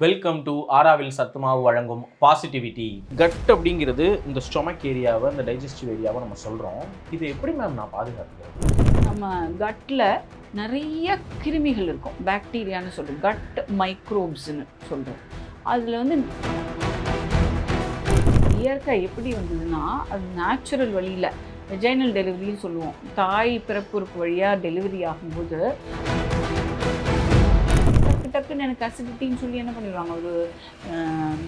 Welcome to Aaravil சத்துமாவு வழங்கும் positivity. Cut அப்படிங்கிறது இந்த ஸ்டொமக் ஏரியாவை, இந்த டைஜஸ்டிவ் ஏரியாவை நம்ம சொல்கிறோம். இது எப்படி மேம் நான் பாதுகாத்துக்கிறேன்? நம்ம கட்டில் நிறைய கிருமிகள் இருக்கும், பாக்டீரியான்னு சொல்கிறோம், கட் மைக்ரோப்ஸ்ன்னு சொல்கிறோம். அதில் வந்து இயற்கை எப்படி வந்ததுன்னா, அது நேச்சுரல் வழியில் வெஜைனல் டெலிவரின்னு சொல்லுவோம். தாய் பிறப்புறுப்பு வழியாக டெலிவரி ஆகும்போது டக்குன்னு எனக்கு அசிடிட்டின்னு சொல்லி என்ன பண்ணிடுவாங்க, ஒரு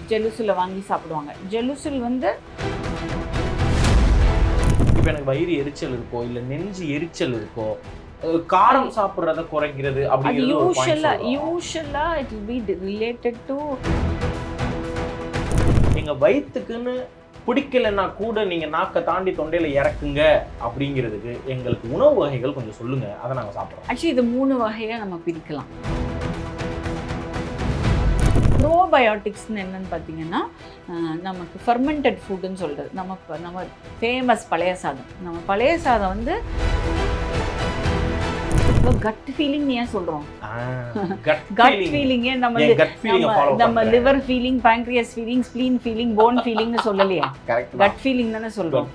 ஜெலுசில் வாங்கி சாப்பிடுவாங்க. ஜெலுசில் வந்து இப்போ எனக்கு வயிறு எரிச்சல் இருக்கோ, இல்லை நெஞ்சு எரிச்சல் இருக்கோ, காரம் சாப்பிட்றத குறைக்கிறது அது யூஷுவலாக it will be related to நீங்கள் வயிற்றுக்குன்னு பிடிக்கலைன்னா கூட நீங்கள் நாக்கை தாண்டி தொண்டையில் இறக்குங்க அப்படிங்கிறதுக்கு எங்களுக்கு உணவு வகைகள் கொஞ்சம் சொல்லுங்கள், அதை நாங்கள் சாப்பிட்றோம். ஆக்சுவலி இது 3 வகையாக நம்ம பிரிக்கலாம். ப்ரோபயோட்டிக்ஸ்னு என்னென்னு பார்த்தீங்கன்னா, நமக்கு ஃபர்மெண்டட் ஃபுட்டுன்னு சொல்கிறது. நம்ம ஃபேமஸ் பழைய சாதம். நம்ம பழைய சாதம் வந்து கட் ஃபீலிங் ஏன் சொல்கிறோம்? கட் ஃபீலிங்கே நம்ம liver feeling, pancreas feeling, spleen feeling, bone ஃபீலிங்னு சொல்லலையே, கட் ஃபீலிங் தானே சொல்கிறோம்.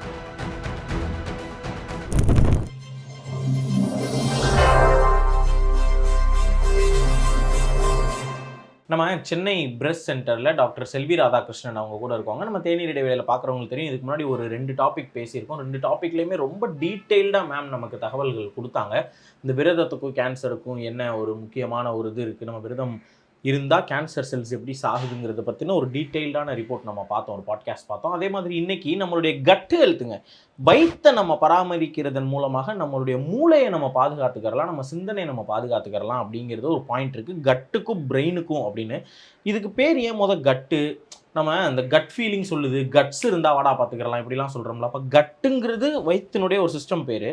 நம்ம சென்னை பிரெஸ்ட் சென்டரில் டாக்டர் செல்வி ராதாகிருஷ்ணன் அவங்க கூட இருக்காங்க. நம்ம தேநீர் இடைவேளையில் பார்க்குறவங்களுக்கு தெரியும், இதுக்கு முன்னாடி ஒரு 2 டாபிக் பேசியிருக்கோம். 2 டாப்பிக்லேயுமே ரொம்ப டீட்டெயில்டாக மேம் நமக்கு தகவல்கள் கொடுத்தாங்க. இந்த விரதத்துக்கும் கேன்சருக்கும் என்ன ஒரு முக்கியமான ஒரு இது இருக்குது, நம்ம விரதம் இருந்தால் கேன்சர் செல்ஸ் எப்படி சாகுதுங்கிறத பற்றின ஒரு டீட்டெயில்டான ரிப்போர்ட் நம்ம பார்த்தோம், ஒரு பாட்காஸ்ட் பார்த்தோம். அதே மாதிரி இன்றைக்கி நம்மளுடைய கட்டு ஹெல்த்துங்க, வயிற்றை நம்ம பராமரிக்கிறதன் மூலமாக நம்மளுடைய மூளையை நம்ம பாதுகாத்துக்கிறலாம், நம்ம சிந்தனையை நம்ம பாதுகாத்துக்கிறலாம் அப்படிங்கிறது ஒரு பாயிண்ட் இருக்குது, கட்டுக்கும் பிரெயினுக்கும் அப்படின்னு. இதுக்கு பேர் ஏன் கட்டு? நம்ம அந்த கட் ஃபீலிங் சொல்லுது, கட்ஸ் இருந்தால் வாடா பார்த்துக்கிறலாம் இப்படிலாம் சொல்கிறோம்ல. அப்போ கட்டுங்கிறது வயிற்றினுடைய ஒரு சிஸ்டம் பேர்.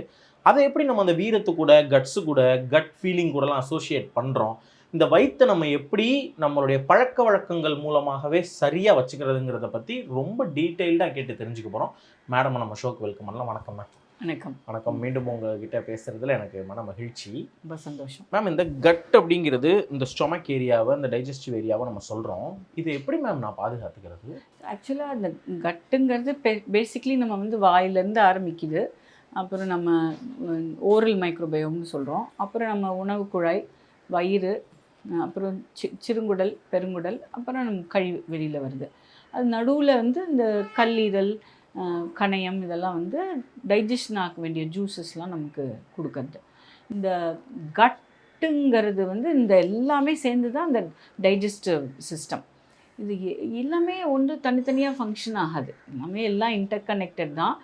அதை எப்படி நம்ம அந்த வீரத்து கூட, கட்ஸு கூட, கட் ஃபீலிங் கூடலாம் அசோசியேட் பண்ணுறோம்? இந்த வயிற்றை நம்ம எப்படி நம்மளுடைய பழக்க வழக்கங்கள் மூலமாகவே சரியாக வச்சுக்கிறதுங்கிறத பற்றி ரொம்ப டீட்டெயில்டாக கேட்டு தெரிஞ்சுக்க போகிறோம். மேடம் நம்ம ஷோக்கு வெல்கம் பண்ணலாம். வணக்கம் மேம். வணக்கம். வணக்கம். மீண்டும் உங்ககிட்ட பேசுகிறதுல எனக்கு மன மகிழ்ச்சி, ரொம்ப சந்தோஷம். மேம், இந்த கட் அப்படிங்கிறது இந்த ஸ்டொமக் ஏரியாவை, இந்த டைஜஸ்டிவ் ஏரியாவை நம்ம சொல்கிறோம். இது எப்படி மேம் நான் பாதுகாத்துக்கிறது? ஆக்சுவலாக அந்த கட்டுங்கிறது பேசிக்லி நம்ம வந்து வாயிலேருந்து ஆரம்பிக்குது. அப்புறம் நம்ம ஓரல் மைக்ரோபயோம்னு சொல்கிறோம். அப்புறம் நம்ம உணவு குழாய், வயிறு, அப்புறம் சிறுங்குடல், பெருங்குடல், அப்புறம் நம்ம கழிவு வெளியில் வருது. அது நடுவில் வந்து இந்த கல்லீரல், கணையம், இதெல்லாம் வந்து டைஜஷன் ஆக வேண்டிய ஜூஸஸ்லாம் நமக்கு கொடுக்கறது. இந்த கட்டுங்கிறது வந்து இந்த எல்லாமே சேர்ந்து தான் இந்த டைஜஸ்டிவ் சிஸ்டம். இது எல்லாமே ஒன்று தனித்தனியாக ஃபங்க்ஷன் ஆகாது, எல்லாமே எல்லாம் இன்டர்கனெக்டட் தான்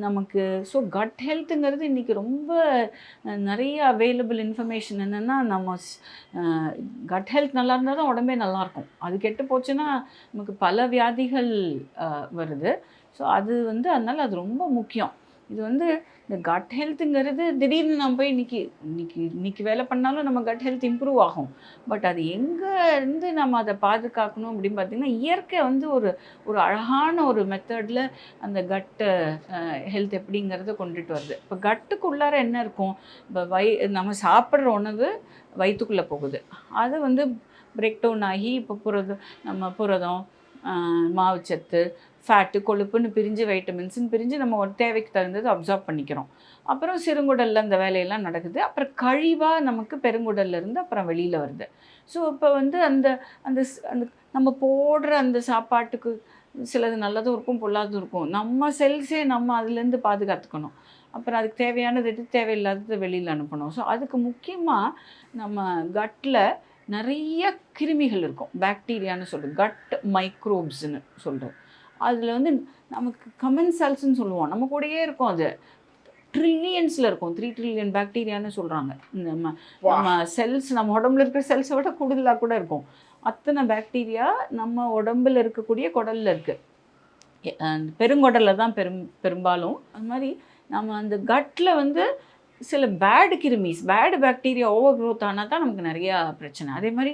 நமக்கு. ஸோ கட் ஹெல்த்துங்கிறது இன்றைக்கி ரொம்ப நிறைய அவைலபிள் இன்ஃபர்மேஷன் என்னென்னா, நம்ம கட் ஹெல்த் நல்லா இருந்தால் தான் உடம்பே நல்லாயிருக்கும். அது கெட்டு போச்சுன்னா நமக்கு பல வியாதிகள் வருது. ஸோ அது வந்து அதனால் அது ரொம்ப முக்கியம். இது வந்து இந்த கட் ஹெல்த்துங்கிறது திடீர்னு நம்ம போய் இன்றைக்கி வேலை பண்ணாலும் நம்ம கட் ஹெல்த் இம்ப்ரூவ் ஆகும். பட் அது எங்கே இருந்து நம்ம அதை பாதுகாக்கணும் அப்படின்னு பார்த்திங்கன்னா, இயற்கை வந்து ஒரு அழகான ஒரு மெத்தடில் அந்த கட்டு ஹெல்த் எப்படிங்கிறத கொண்டுட்டு வருது. இப்போ கட்டுக்குள்ளார என்ன இருக்கும், இப்போ நம்ம சாப்பிட்ற உணவு வயிற்றுக்குள்ளே போகுது, அது வந்து பிரேக் டவுன் ஆகி இப்போ புரதம், மாவுச்சத்து, ஃபேட்டு, கொழுப்புன்னு பிரிஞ்சு, வைட்டமின்ஸுன்னு பிரிஞ்சு நம்ம ஒரு தேவைக்கு தகுந்தது அப்சார்ப் பண்ணிக்கிறோம். அப்புறம் சிறுங்குடலில் அந்த வேலையெல்லாம் நடக்குது. அப்புறம் கழிவாக நமக்கு பெருங்குடல்லேருந்து அப்புறம் வெளியில் வருது. ஸோ இப்போ வந்து அந்த அந்த அந்த நம்ம போடுற அந்த சாப்பாட்டுக்கு சிலது நல்லதும் இருக்கும், பொல்லாததும் இருக்கும். நம்ம செல்ஸே நம்ம அதுலேருந்து பாதுகாத்துக்கணும். அப்புறம் அதுக்கு தேவையானது எது, தேவையில்லாதது வெளியில் அனுப்பணும். ஸோ அதுக்கு முக்கியமாக நம்ம கட்டில் நிறைய கிருமிகள் இருக்கும், பாக்டீரியான்னு சொல்கிறோம், கட் மைக்ரோப்ஸ்ன்னு சொல்கிறோம். அதில் வந்து நமக்கு கமென்சல்ஸ்ன்னு சொல்லுவோம், நம்ம கூடயே இருக்கும். அது ட்ரில்லியன்ஸில் இருக்கும், 3 ட்ரில்லியன் பாக்டீரியான்னு சொல்கிறாங்க. நம்ம செல்ஸ், நம்ம உடம்புல இருக்கிற செல்ஸை விட கூடுதலாக கூட இருக்கும். அத்தனை பாக்டீரியா நம்ம உடம்பில் இருக்கக்கூடிய குடலில் இருக்குது. பெருங்குடலில் தான் பெரும்பாலும். அது மாதிரி நம்ம அந்த கட்டில் வந்து சில பேடு பாக்டீரியா ஓவர் க்ரோத் ஆனால் தான் நமக்கு நிறையா பிரச்சனை. அதே மாதிரி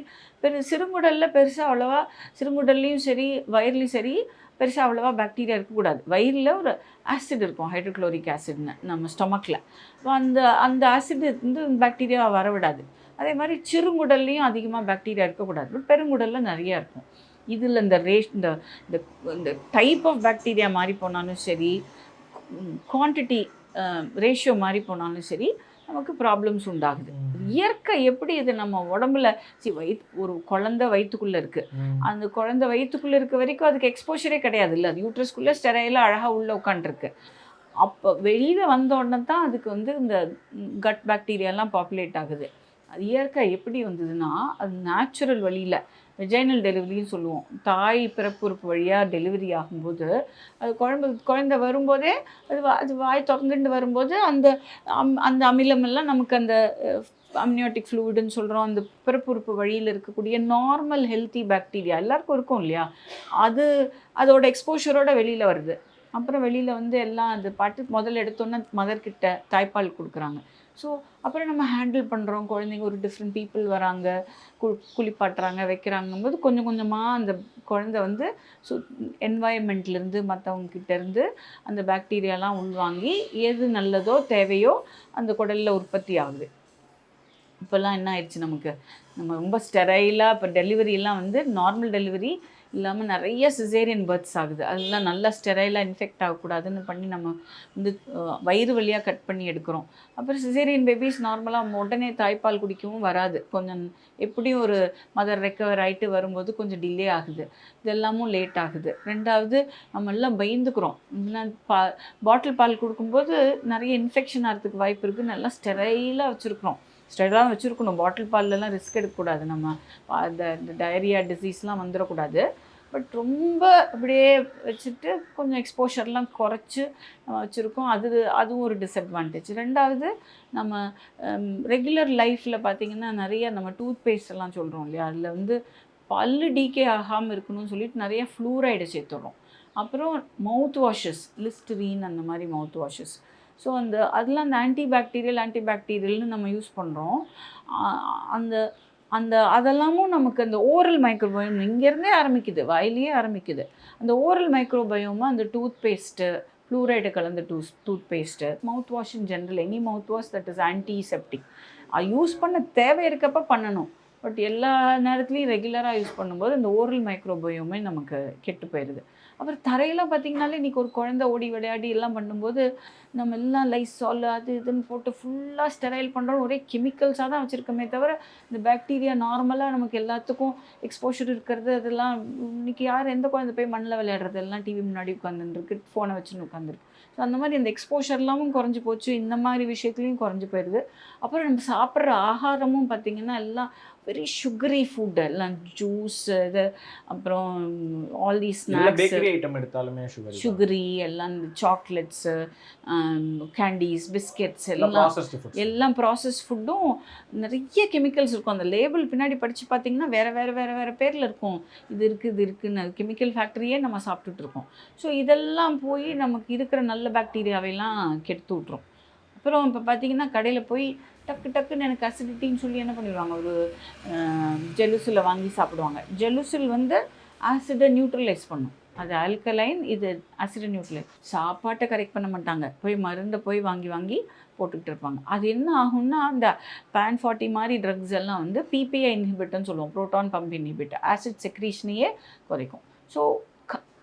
சிறுங்குடலில் பெருசாக அவ்வளோவா, சிறுங்குடல்லையும் சரி வயிறுலையும் சரி பெருசாக அவ்வளோவா பாக்டீரியா இருக்கக்கூடாது. வயிறில் ஒரு ஆசிட் இருக்கும், ஹைட்ரோக்ளோரிக் ஆசிட்னு, நம்ம ஸ்டொமக்கில். அந்த ஆசிட் வந்து பாக்டீரியா வரவிடாது. அதே மாதிரி சிறுங்குடல்லையும் அதிகமாக பாக்டீரியா இருக்கக்கூடாது, பட் பெருங்குடலில் நிறையா இருக்கும். இதில் இந்த இந்த இந்த டைப் ஆஃப் பாக்டீரியா மாறி போனாலும் சரி, குவான்டிட்டி ரேஷியோ மாறி போனாலும் சரி, நமக்கு ப்ராப்ளம்ஸ் உண்டாகுது. இயற்கை எப்படி இது நம்ம உடம்புல ஒரு குழந்தை வயிற்றுக்குள்ளே இருக்குது, அந்த குழந்தை வயிற்றுக்குள்ளே இருக்க வரைக்கும் அதுக்கு எக்ஸ்போஷரே கிடையாது இல்லை, அது யூட்ரஸ்குள்ளே ஸ்டெரைலாக அழகாக உள்ளே உட்காண்ட்ருக்கு. அப்போ வெளியில் வந்த உடனே தான் அதுக்கு இந்த கட் பாக்டீரியாலாம் பாப்புலேட் ஆகுது. அது இயற்கை எப்படி வந்ததுன்னா, அது நேச்சுரல் வழியில் வெஜைனல் டெலிவரின்னு சொல்லுவோம். தாய் பிறப்புறுப்பு வழியாக டெலிவரி ஆகும்போது அது குழந்தை வரும்போதே அது வாய் திறந்துட்டு வரும்போது அந்த அமிலமெல்லாம் நமக்கு அந்த அம்னியோட்டிக் ஃப்ளூயிடுன்னு சொல்கிறோம், அந்த பிறப்புறுப்பு வழியில் இருக்கக்கூடிய நார்மல் ஹெல்த்தி பாக்டீரியா எல்லாருக்கும் இருக்கும் இல்லையா, அதோட எக்ஸ்போஷரோட வெளியில் வருது. அப்புறம் வெளியில் எல்லாம் அது பாட்டு முதல்ல எடுத்தோன்னே மதர்கிட்ட தாய்ப்பால் கொடுக்குறாங்க. ஸோ அப்புறம் நம்ம ஹேண்டில் பண்ணுறோம், குழந்தைங்க ஒரு டிஃப்ரெண்ட் பீப்புள் வராங்க, குளிப்பாட்டுறாங்க, வைக்கிறாங்கும்போது கொஞ்சம் கொஞ்சமாக அந்த குழந்தை என்வாயன்மெண்ட்லேருந்து மற்றவங்ககிட்டேருந்து அந்த பாக்டீரியாலாம் உள்வாங்கி எது நல்லதோ தேவையோ அந்த குடலில் உற்பத்தி ஆகுது. இப்போல்லாம் என்ன ஆயிடுச்சு, நம்ம ரொம்ப ஸ்டெரைலாக இப்போ டெலிவரியெல்லாம் நார்மல் டெலிவரி இல்லாமல் நிறைய சிசேரியன் பர்த்ஸ் ஆகுது. அதெல்லாம் நல்லா ஸ்டெரைலாக இன்ஃபெக்ட் ஆகக்கூடாதுன்னு பண்ணி நம்ம வயிறு வழியாக கட் பண்ணி எடுக்கிறோம். அப்புறம் சிசேரியன் பேபிஸ் நார்மலாக உடனே தாய்ப்பால் குடிக்கவும் வராது, கொஞ்சம் எப்படியும் ஒரு மதர் ரெக்கவர் ஆகிட்டு வரும்போது கொஞ்சம் டிலே ஆகுது, இதெல்லாமும் லேட் ஆகுது. ரெண்டாவது நம்ம எல்லாம் பயந்துக்கிறோம், பாட்டில் பால் கொடுக்கும்போது நிறைய இன்ஃபெக்ஷன் ஆகிறதுக்கு வாய்ப்பு இருக்குது, நல்லா ஸ்டெரைலாக வச்சுருக்கணும். பாட்டில் பால்லலாம் ரிஸ்க் எடுக்கக்கூடாது, நம்ம இந்த டயரியா டிசீஸ்லாம் வந்துடக்கூடாது. பட் ரொம்ப அப்படியே வச்சுட்டு கொஞ்சம் எக்ஸ்போஷர்லாம் குறைச்சி நம்ம வச்சுருக்கோம், அதுவும் ஒரு டிஸ்அட்வான்டேஜ். ரெண்டாவது நம்ம ரெகுலர் லைஃப்பில் பார்த்திங்கன்னா நிறைய நம்ம டூத் பேஸ்ட் எல்லாம் சொல்கிறோம் இல்லையா, அதில் பல்லு டீகே ஆகாமல் இருக்கணும்னு சொல்லிட்டு நிறைய ஃப்ளூரைடை சேர்த்துடுறோம். அப்புறம் மவுத் வாஷஸ், லிஸ்டரீன் அந்த மாதிரி மவுத் வாஷஸ். ஸோ அதெல்லாம் அந்த ஆன்டிபாக்டீரியல்னு நம்ம யூஸ் பண்ணுறோம். அதெல்லாமும் நமக்கு அந்த ஓரல் மைக்ரோபயோம் இங்கேருந்தே ஆரம்பிக்குது, வாயிலேயே ஆரம்பிக்குது. அந்த ஓரல் மைக்ரோபயோமா அந்த டூத் பேஸ்ட்டு, ஃப்ளூரைடு கலந்த tooth paste, mouth wash in general, any mouth wash that is antiseptic use பண்ண தேவை இருக்கப்போ பண்ணணும். பட் எல்லா நேரத்துலையும் ரெகுலராக யூஸ் பண்ணும்போது இந்த ஓரல் மைக்ரோபயோமே நமக்கு கெட்டு போயிடுது. அப்புறம் தரையெல்லாம் பார்த்திங்கனாலே இன்றைக்கி ஒரு குழந்தை ஓடி விளையாடி எல்லாம் பண்ணும்போது நம்ம எல்லாம் லைசால் அது இதுன்னு போட்டு ஃபுல்லாக ஸ்டெரைல் பண்ணுறோம், ஒரே கெமிக்கல்ஸாக தான் வச்சுருக்கோமே தவிர இந்த பாக்டீரியா நார்மலாக நமக்கு எல்லாத்துக்கும் எக்ஸ்போஷர் இருக்கிறது. அதெல்லாம் இன்றைக்கி எந்த குழந்தை போய் மண்ணில் விளையாடுறது, எல்லாம் டிவி முன்னாடி உட்காந்துருக்கு, ஃபோனை வச்சுன்னு உட்காந்துருக்கு. ஸோ அந்த மாதிரி அந்த எக்ஸ்போஷர்லாமும் குறைஞ்சி போச்சு, இந்த மாதிரி விஷயத்துலையும் குறைஞ்சி போயிடுது. அப்புறம் நம்ம சாப்பிட்ற ஆகாரமும் பார்த்திங்கன்னா எல்லாம் வெரி சுகரி ஃபுட், எல்லாம் ஜூஸ், இது அப்புறம் all the snacks, bakery item எடுத்தாலுமே சுகரி, எல்லாம் இந்த சாக்லேட்ஸு, கேண்டீஸ், பிஸ்கெட்ஸ் எல்லாம் ப்ராசஸ் ஃபுட்டும் நிறைய கெமிக்கல்ஸ் இருக்கும். அந்த லேபிள் பின்னாடி படித்து பார்த்திங்கன்னா வேறு பேரில் இருக்கும், இது இருக்குதுன்னு கெமிக்கல் ஃபேக்ட்ரியே நம்ம சாப்பிட்டுட்ருக்கோம். ஸோ இதெல்லாம் போய் நமக்கு இருக்கிற நல்ல பாக்டீரியாவையெல்லாம் கெடுத்து விட்ரும். அப்புறம் இப்போ பார்த்திங்கன்னா கடையில் போய் டக்குன்னு எனக்கு அசிடிட்டின்னு சொல்லி என்ன பண்ணிடுவாங்க, ஒரு ஜெலுசில் வாங்கி சாப்பிடுவாங்க. ஜெலுசில் ஆசிடை நியூட்ரலைஸ் பண்ணும், அது ஆல்கலைன், இது ஆசிடை நியூட்ரலைஸ். சாப்பாட்டை கரெக்ட் பண்ண மாட்டாங்க, மருந்தை வாங்கி போட்டுக்கிட்டு இருப்பாங்க. அது என்ன ஆகும்னா அந்த PAN40 மாதிரி ட்ரக்ஸ் எல்லாம் PPI இன்ஹிபிட்டர்னு சொல்லுவோம், ப்ரோட்டான் பம்ப் இன்ஹிபிட்டர், ஆசிட் செக்ரீஷனையே குறைக்கும். ஸோ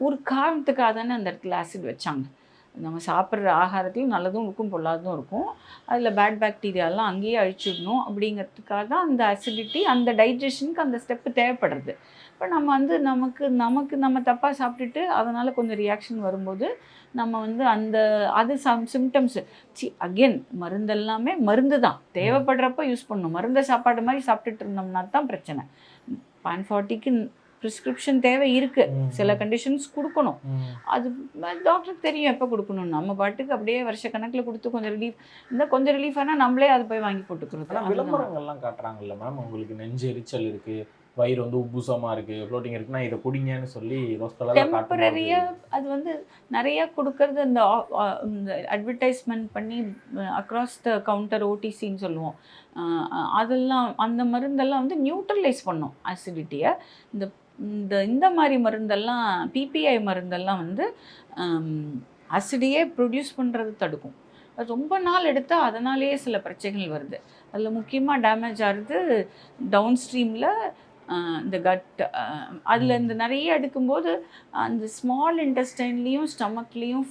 ஒரு காரணத்துக்காக தானே அந்த இடத்துல ஆசிட் வச்சாங்க. நம்ம சாப்பிட்ற ஆகாரத்துலையும் நல்லதும் இருக்கும் பொல்லாததும் இருக்கும், அதில் பேட் பாக்டீரியாலாம் அங்கேயே அழிச்சிடணும் அப்படிங்கிறதுக்காக தான் அந்த அசிடிட்டி, அந்த டைஜஷனுக்கு அந்த ஸ்டெப்பு தேவைப்படுறது. இப்போ நம்ம நம்ம தப்பாக சாப்பிட்டுட்டு அதனால் கொஞ்சம் ரியாக்ஷன் வரும்போது நம்ம அது சிம்டம்ஸு. அகெயின் மருந்தெல்லாமே மருந்து தான், தேவைப்படுறப்ப யூஸ் பண்ணணும். மருந்தை சாப்பாடு மாதிரி சாப்பிட்டுட்டு இருந்தோம்னா தான் பிரச்சனை. PAN40க்கு ப்ரிஸ்கிரிப்ஷன் தேவை இருக்குது, சில கண்டிஷன்ஸ் கொடுக்கணும், அது டாக்டருக்கு தெரியும் எப்போ கொடுக்கணும். நம்ம பாட்டுக்கு அப்படியே வருஷக்கணக்கில் கொடுத்து கொஞ்சம் ரிலீஃப் ஆனால் நம்மளே அதை போய் வாங்கி போட்டுக்கிறது. விளம்பரங்கள்லாம் காட்டுறாங்கல்ல மேம், உங்களுக்கு நெஞ்சு எரிச்சல் இருக்குது, வயிறு உப்புசமாக இருக்குது, ஃப்ளோட்டிங் இருக்குன்னா இதை குடிங்கன்னு சொல்லி டெம்பரரியாக அது நிறையா கொடுக்கறது. இந்த அட்வர்டைஸ்மெண்ட் பண்ணி அக்ராஸ் த கவுண்டர் ஓடிசின்னு சொல்லுவோம், அதெல்லாம் அந்த மருந்தெல்லாம் நியூட்ரலைஸ் பண்ணும் ஆசிடிட்டியை. இந்த மாதிரி மருந்தெல்லாம் PPI மருந்தெல்லாம் அசிடியே ப்ரொடியூஸ் பண்ணுறது தடுக்கும். ரொம்ப நாள் எடுத்தால் அதனாலேயே சில பிரச்சனைகள் வருது. அதில் முக்கியமாக டேமேஜ் ஆகிறது டவுன் ஸ்ட்ரீமில் இந்த கட். அதில் இந்த நிறைய எடுக்கும்போது அந்த ஸ்மால் இன்டெஸ்டைன்லேயும் ஸ்டமக்லேயும்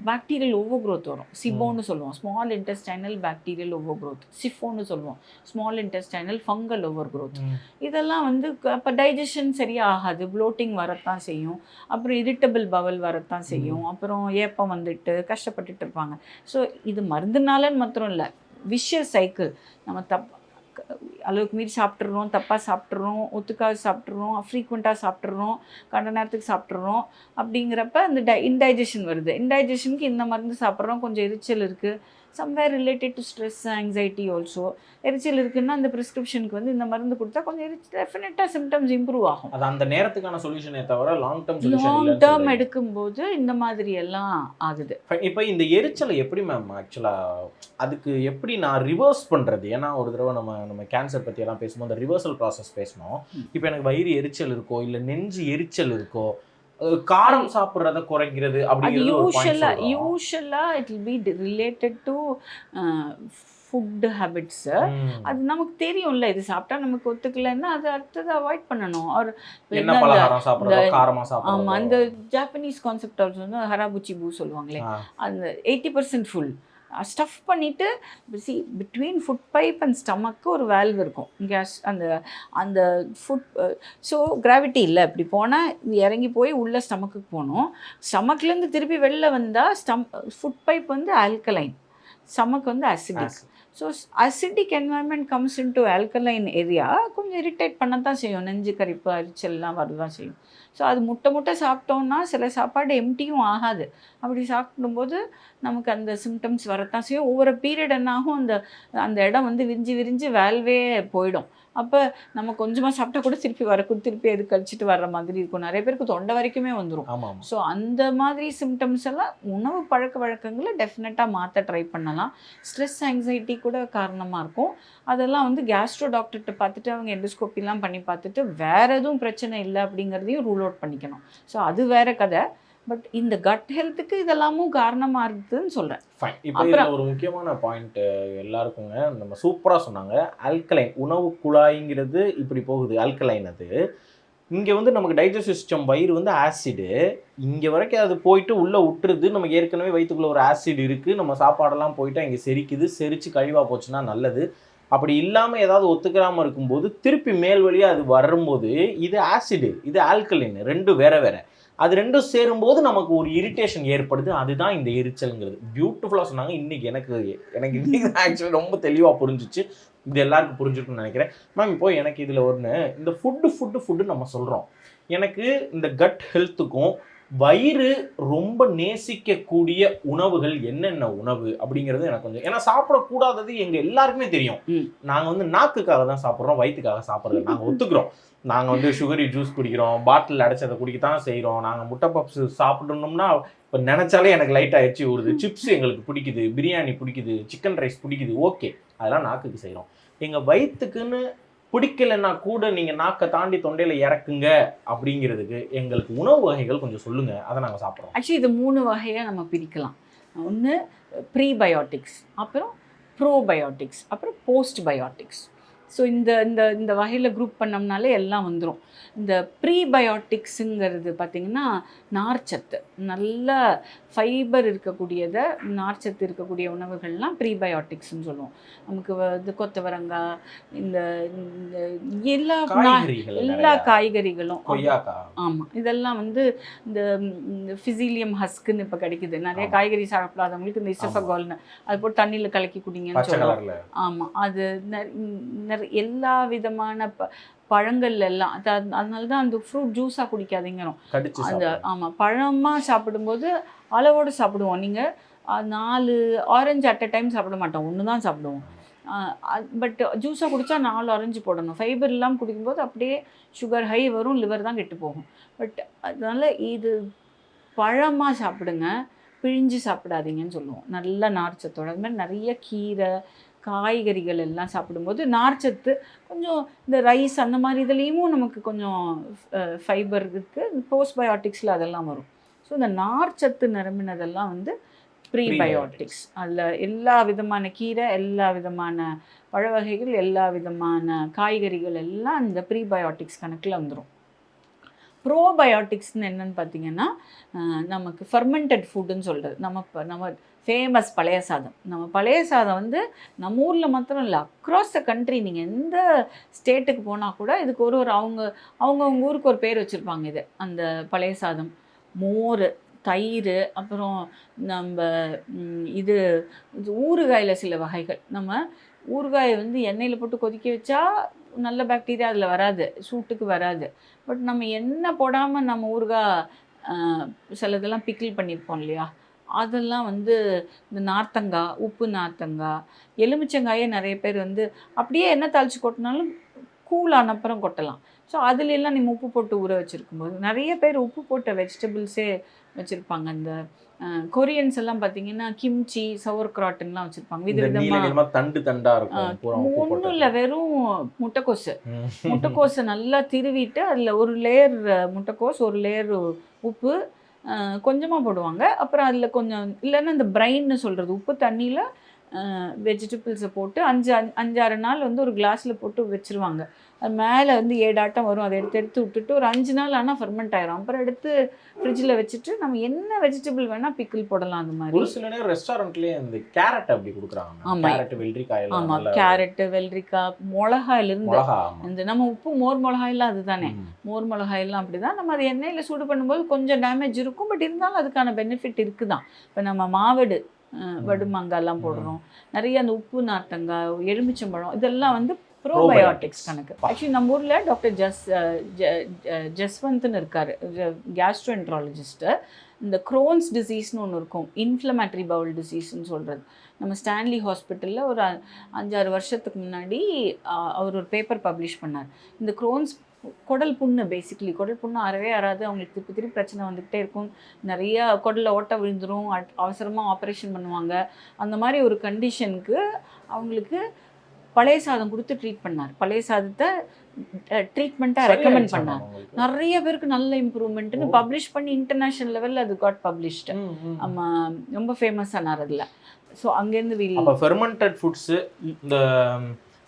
பாக்டீரியல் ஓவர் க்ரோத் வரும். சிபோன்னு சொல்லுவோம், small intestinal bacterial over growth. சிஃபோன்னு சொல்லுவோம், small intestinal fungal over growth. இதெல்லாம் வந்து அப்போ டைஜஷன் சரியாக ஆகாது, ப்ளோட்டிங் வரத்தான் செய்யும், அப்புறம் இரிட்டபிள் பவல் வரத்தான் செய்யும், அப்புறம் ஏப்பம் வந்துட்டு கஷ்டப்பட்டுட்டு இருப்பாங்க. ஸோ இது மருந்துனாலன்னு மாத்திரம் இல்லை, விஷியஸ் சைக்கிள். நம்ம அளவுக்கு மீறி சாப்பிட்றோம், தப்பாக சாப்பிட்றோம், ஒத்துக்காக சாப்பிட்றோம், ஃப்ரீக்வெண்ட்டாக சாப்பிட்றோம், கண்ட நேரத்துக்கு சாப்பிட்றோம். அப்படிங்கிறப்ப அந்த இன்டைஜஷன் வருது. இன்டைஜஷனுக்கு இந்த மருந்து சாப்பிட்றோம், கொஞ்சம் எரிச்சல் இருக்குது, somewhere related to stress anxiety also. எரிச்சல் இருக்குன்னா அந்த ப்ரிஸ்கிரிப்ஷனுக்கு வந்து இந்த மருந்து கொடுத்தா கொஞ்சம் டெஃபினட்டாக சிம்டம்ஸ் இம்ப்ரூவ் ஆகும். அது அந்த நேரத்துக்கான சொல்யூஷனே தவிர long term solution long term எடுக்கும்போது இந்த மாதிரி எல்லாம் ஆகுது. இப்போ இந்த எரிச்சலை எப்படி மேம் ஆக்சுவலாக அதுக்கு எப்படி நான் ரிவர்ஸ் பண்ணுறது? ஏன்னா ஒரு தடவை நம்ம கேன்சர் பற்றியெல்லாம் பேசும்போது அந்த ரிவர்சல் ப்ராசஸ் பேசணும். இப்போ எனக்கு வயிறு எரிச்சல் இருக்கோ இல்லை நெஞ்சு எரிச்சல் இருக்கோ, காரம் சாப்பிட்றத குறைக்கிறது அப்படிங்கிறது யூஷுவலா it will be related to food habits. அது நமக்கு தெரியும்ல, இது சாப்பிட்டா நமக்கு ஒத்துக்கலைன்னா அது அடுத்தது அவாய்ட் பண்ணணும். ஒரு ஆமாம், அந்த ஜாப்பனீஸ் கான்செப்ட் வந்து ஹராபுச்சிபு சொல்லுவாங்களே, அந்த 80% ஃபுல் ஸ்டஃப் பண்ணிவிட்டு பிட்வீன் ஃபுட் பைப் அண்ட் ஸ்டமக்கு ஒரு வேல்வ் இருக்கும் கேஸ். அந்த ஃபுட் ஸோ கிராவிட்டி இல்லை, இப்படி போனால் இறங்கி போய் உள்ள ஸ்டமக்குக்கு போகணும். ஸ்டமக்லேருந்து திருப்பி வெளில வந்தால் ஃபுட் பைப் வந்து ஆல்கலைன், ஸ்டமக் வந்து acidic. So acidic environment comes in to alkaline area, கொஞ்சம் இரிட்டேட் பண்ண தான் செய்யும், நெஞ்சு கரிப்பு அரிச்சல்லாம் வரதான் செய்யும். ஸோ அது முட்டை சாப்பிட்டோன்னா சில சாப்பாடு எம்டியும் ஆகாது. அப்படி சாப்பிடும்போது நமக்கு அந்த சிம்டம்ஸ் வரத்தான் செய்யும். ஒவ்வொரு பீரியட் என்னாகும், அந்த இடம் வந்து விரிஞ்சு வேல்வே போயிடும். அப்போ நம்ம கொஞ்சமாக சாப்பிட்டா கூட திருப்பி எது கழிச்சிட்டு வர்ற மாதிரி இருக்கும். நிறைய பேருக்கு தொண்டை வரைக்குமே வந்துடும். ஸோ அந்த மாதிரி சிம்டம்ஸ் எல்லாம் உணவு பழக்க வழக்கங்களை டெஃபினட்டாக மாற்ற ட்ரை பண்ணலாம். ஸ்ட்ரெஸ் ஆங்ஸைட்டி கூட காரணமாக இருக்கும். அதெல்லாம் வந்து கேஸ்ட்ரோ டாக்டர்கிட்ட பார்த்துட்டு அவங்க எண்டோஸ்கோப்பிலாம் பண்ணி பார்த்துட்டு வேறு எதுவும் பிரச்சனை இல்லை அப்படிங்கிறதையும் ரூல் அவுட் பண்ணிக்கணும். ஸோ அது வேறு கதை. பட் இந்த கட் ஹெல்த்துக்கு இதெல்லாமும் காரணமாக இருக்குதுன்னு சொல்கிறேன். ஃபைன். இப்போ இதில் ஒரு முக்கியமான பாயிண்ட் எல்லாருக்குங்க, நம்ம சூப்பராக சொன்னாங்க. ஆல்கலைன் உணவு குழாய்ங்கிறது இப்படி போகுது, ஆல்கலைன். அது இங்கே வந்து நமக்கு டைஜஸ்டிவ் சிஸ்டம், வயிறு வந்து ஆசிடு இங்கே வரைக்கும் அது போயிட்டு உள்ளே விட்டுருது. நமக்கு ஏற்கனவே வயிற்றுக்குள்ளே ஒரு ஆசிட் இருக்குது, நம்ம சாப்பாடெல்லாம் போயிட்டு இங்கே செரிக்குது, செரித்து கழிவாக போச்சுன்னா நல்லது. அப்படி இல்லாமல் ஏதாவது ஒத்துக்கிறாமல் இருக்கும்போது திருப்பி மேல் வழியாக அது வரும்போது இது ஆசிடு, இது ஆல்கலைன், ரெண்டும் வேறு. அது ரெண்டும் சேரும்போது நமக்கு ஒரு இரிட்டேஷன் ஏற்படுது. அதுதான் இந்த எரிச்சல்ங்கிறது. பியூட்டிஃபுல்லாக சொன்னாங்க. இன்றைக்கி எனக்கு இன்றைக்கி ஆக்சுவலி ரொம்ப தெளிவாக புரிஞ்சிச்சு. இது எல்லாருக்கும் புரிஞ்சிருக்குன்னு நினைக்கிறேன். மேம் இப்போ எனக்கு இதில் இந்த ஃபுட்டு நம்ம சொல்கிறோம். எனக்கு இந்த கட் ஹெல்த்துக்கும் வயிறு ரொம்ப நேசிக்கக்கூடிய உணவுகள் என்னென்ன உணவு அப்படிங்கிறது எனக்கு கொஞ்சம், ஏன்னா சாப்பிடக்கூடாதது எங்கள் எல்லாருக்குமே தெரியும். நாங்கள் வந்து நாக்குக்காக தான் சாப்பிட்றோம், வயிற்றுக்காக சாப்பிட்றது நாங்கள் ஒத்துக்கிறோம். நாங்கள் வந்து சுகரி ஜூஸ் குடிக்கிறோம், பாட்டில் அடைச்சதை குடிக்கத்தான் செய்கிறோம். நாங்கள் முட்டை பப்ஸ் சாப்பிடணும்னா இப்போ நினச்சாலே எனக்கு லைட்டாக எச்சி ஊறுது. சிப்ஸ் எங்களுக்கு பிடிக்குது, பிரியாணி பிடிக்குது, சிக்கன் ரைஸ் பிடிக்குது, ஓகே, அதெல்லாம் நாக்குக்கு செய்கிறோம். எங்கள் வயிற்றுக்குன்னு பிடிக்கலைன்னா கூட நீங்கள் நாக்கை தாண்டி தொண்டையில் இறக்குங்க அப்படிங்கிறதுக்கு எங்களுக்கு உணவு வகைகள் கொஞ்சம் சொல்லுங்கள், அதை நாங்கள் சாப்பிட்றோம். ஆக்சுவலி இது 3 வகையாக நம்ம பிரிக்கலாம். ஒன்று ப்ரீபயோட்டிக்ஸ், அப்புறம் ப்ரோபயோட்டிக்ஸ், அப்புறம் போஸ்ட் பயோட்டிக்ஸ். ஸோ இந்த வகையில் குரூப் பண்ணோம்னாலே எல்லாம் வந்துடும். இந்த ப்ரீபயோட்டிக்ஸுங்கிறது பார்த்திங்கன்னா நார்ச்சத்து, நல்ல ஃபைபர் இருக்கக்கூடியதை, நார்ச்சத்து இருக்கக்கூடிய உணவுகள்லாம் ப்ரீபயோட்டிக்ஸ்ன்னு சொல்லுவோம். நமக்கு இது கொத்தவரங்காய், இந்த எல்லா காய்கறிகளும், ஆமாம், இதெல்லாம் வந்து இந்த ஃபிசிலியம் ஹஸ்க்குன்னு இப்போ கிடைக்குது. நிறைய காய்கறி சாப்பிடாதவங்களுக்கு இந்த இசஃபகால்னு அது போட்டு தண்ணியில் கலக்கி குடிங்கன்னு சொல்லுவோம். ஆமாம், அது எல்லா விதமான பழங்கள் எல்லாம், அதனால தான் அந்த ஃப்ரூட் ஜூஸாக குடிக்காதீங்கிறோம். அந்த ஆமாம், பழமாக சாப்பிடும்போது அளவோடு சாப்பிடுவோம். நீங்கள் 4 ஆரஞ்சு அட் அ டைம் சாப்பிட மாட்டோம், 1 தான் சாப்பிடுவோம். பட் ஜூஸாக குடித்தா 4 ஆரஞ்சு போடணும். ஃபைபர் இல்லாமல் குடிக்கும்போது அப்படியே சுகர் ஹை வரும், லிவர் தான் கெட்டு போகும். பட் அதனால் இது பழமாக சாப்பிடுங்க, பிழிஞ்சு சாப்பிடாதீங்கன்னு சொல்லுவோம். நல்ல நார்ச்சத்தோட. அது மாதிரி நிறைய கீரை காய்கறிகள் எல்லாம் சாப்பிடும்போது நார்ச்சத்து கொஞ்சம், இந்த ரைஸ் அந்த மாதிரி இதுலேயும் நமக்கு கொஞ்சம் ஃபைபர் இருக்குது. போஸ்ட்பயோட்டிக்ஸில் அதெல்லாம் வரும். ஸோ இந்த நார்ச்சத்து நிரம்பினதெல்லாம் வந்து ப்ரீபயோட்டிக்ஸ். அதில் எல்லா விதமான கீரை, எல்லா விதமான பழ வகைகள், எல்லா விதமான காய்கறிகள் எல்லாம் இந்த ப்ரீபயோட்டிக்ஸ் கணக்கில் வந்துடும். ப்ரோபயோட்டிக்ஸ்னு என்னென்னு பார்த்தீங்கன்னா, நமக்கு ஃபர்மெண்டட் ஃபுட்டுன்னு சொல்கிறது. நம்ம ஃபேமஸ் பழைய சாதம். நம்ம பழைய சாதம் வந்து நம்ம ஊரில் மாத்திரம் இல்லை, அக்ராஸ் த கண்ட்ரி நீங்கள் எந்த ஸ்டேட்டுக்கு போனால் கூட இதுக்கு ஒரு அவங்க ஊருக்கு ஒரு பேர் வச்சுருப்பாங்க. இது அந்த பழைய சாதம், மோர், தயிர், அப்புறம் நம்ம இது ஊறுகாயில் சில வகைகள். நம்ம ஊறுகாயை வந்து எண்ணெயில் போட்டு கொதிக்க வச்சா நல்ல பாக்டீரியா அதில் வராது, சூட்டுக்கு வராது. பட் நம்ம எண்ணெய் போடாமல் நம்ம ஊறுகாய் சிலதெல்லாம் பிக்கிள் பண்ணியிருப்போம் இல்லையா, அதெல்லாம் வந்து இந்த நார்த்தங்காய், உப்பு நார்த்தங்காய், எலுமிச்சங்காயே நிறைய பேர் வந்து அப்படியே எண்ணெய் தாளித்து கொட்டினாலும் கூலான அப்புறம் கொட்டலாம். ஸோ அதுலெல்லாம் நம்ம உப்பு போட்டு ஊற வச்சுருக்கும்போது நிறைய பேர் உப்பு போட்ட வெஜிடபிள்ஸே வச்சுருப்பாங்க. அந்த கொரியன்ஸ் எல்லாம் பார்த்தீங்கன்னா கிம்ச்சி, சவர் கிராட்லாம் வச்சுருப்பாங்க. விதவிதமாக தண்டு தண்டாக இருக்கும். ஒன்றும் இல்லை, வெறும் முட்டைக்கோஸை நல்லா திருவிட்டு அதில் ஒரு லேயர் முட்டைக்கோஸ், ஒரு லேயர் உப்பு கொஞ்சமாக போடுவாங்க. அப்புறம் அதில் கொஞ்சம் இல்லைன்னா இந்த பிரைன்னு சொல்கிறது, உப்பு தண்ணியில் வெஜிடபிள்ஸை போட்டு 5-6 நாள் வந்து ஒரு கிளாஸில் போட்டு வச்சுருவாங்க. அது மேலே வந்து 7 ஆட்டம் வரும். அதை எடுத்து விட்டுட்டு ஒரு 5 நாள் ஆனால் ஃபர்மெண்ட் ஆயிரும். அப்புறம் எடுத்து ஃப்ரிட்ஜில் வச்சுட்டு நம்ம என்ன வெஜிடபிள் வேணால் பிக்கிள் போடலாம். அந்த மாதிரி ஒரு சில நேரம் ரெஸ்டாரண்ட்லேயே இந்த கேரட் அப்படி கொடுக்குறாங்க. ஆமாம், கேரட், வெள்ளரிக்காய். ஆமாம், கேரட்டு, வெள்ளரிக்காய், மிளகாயிலிருந்து இந்த நம்ம உப்பு மோர் மிளகாயெல்லாம் அதுதானே, மோர் மிளகாயெல்லாம் அப்படி தான். நம்ம அதை எண்ணெயில் சூடு பண்ணும்போது கொஞ்சம் டேமேஜ் இருக்கும், பட் இருந்தாலும் அதுக்கான பெனிஃபிட் இருக்குதான். இப்போ நம்ம மாவடு, வடுமாங்காய்லாம் போடுறோம், நிறைய அந்த உப்பு நார்த்தங்காய், எலுமிச்சம்பழம், இதெல்லாம் வந்து ப்ரோபயோட்டிக்ஸ் கணக்கு. ஆக்சுவலி நம்ம ஊரில் டாக்டர் ஜஸ்வந்த்னு இருக்கார், கேஸ்ட்ரோஎன்ட்ராலஜிஸ்ட்டு. இந்த க்ரோன்ஸ் டிசீஸ்னு ஒன்று இருக்கும், இன்ஃப்ளமேட்டரி பவுல் டிசீஸ்ன்னு சொல்கிறது. நம்ம ஸ்டான்லி ஹாஸ்பிட்டலில் ஒரு 5-6 வருஷத்துக்கு முன்னாடி அவர் ஒரு பேப்பர் பப்ளிஷ் பண்ணார். இந்த க்ரோன்ஸ் குடல் புண்ணு, பேசிக்கலி குடல் புண்ணு அறவே ஆறாது, அவங்களுக்கு திருப்பி பிரச்சனை வந்துக்கிட்டே இருக்கும். நிறையா குடலில் ஓட்டை விழுந்துடும், அவசரமாக ஆப்ரேஷன் பண்ணுவாங்க. அந்த மாதிரி ஒரு கண்டிஷனுக்கு அவங்களுக்கு பழைய சாதம் கொடுத்து ட்ரீட் பண்ணார். பழைய சாதத்தை ட்ரீட்மெண்ட்டாக ரெக்கமெண்ட் பண்ணார். நிறைய பேருக்கு நல்ல இம்ப்ரூவ்மெண்ட்னு பப்ளிஷ் பண்ணி இன்டர்நேஷ்னல் லெவலில் அது காட் பப்ளிஷ்டு. ரொம்ப ஃபேமஸ் ஆனார் அதில். ஸோ அங்கேருந்து ஃபெர்மெண்டட் ஃபுட்ஸு, இந்த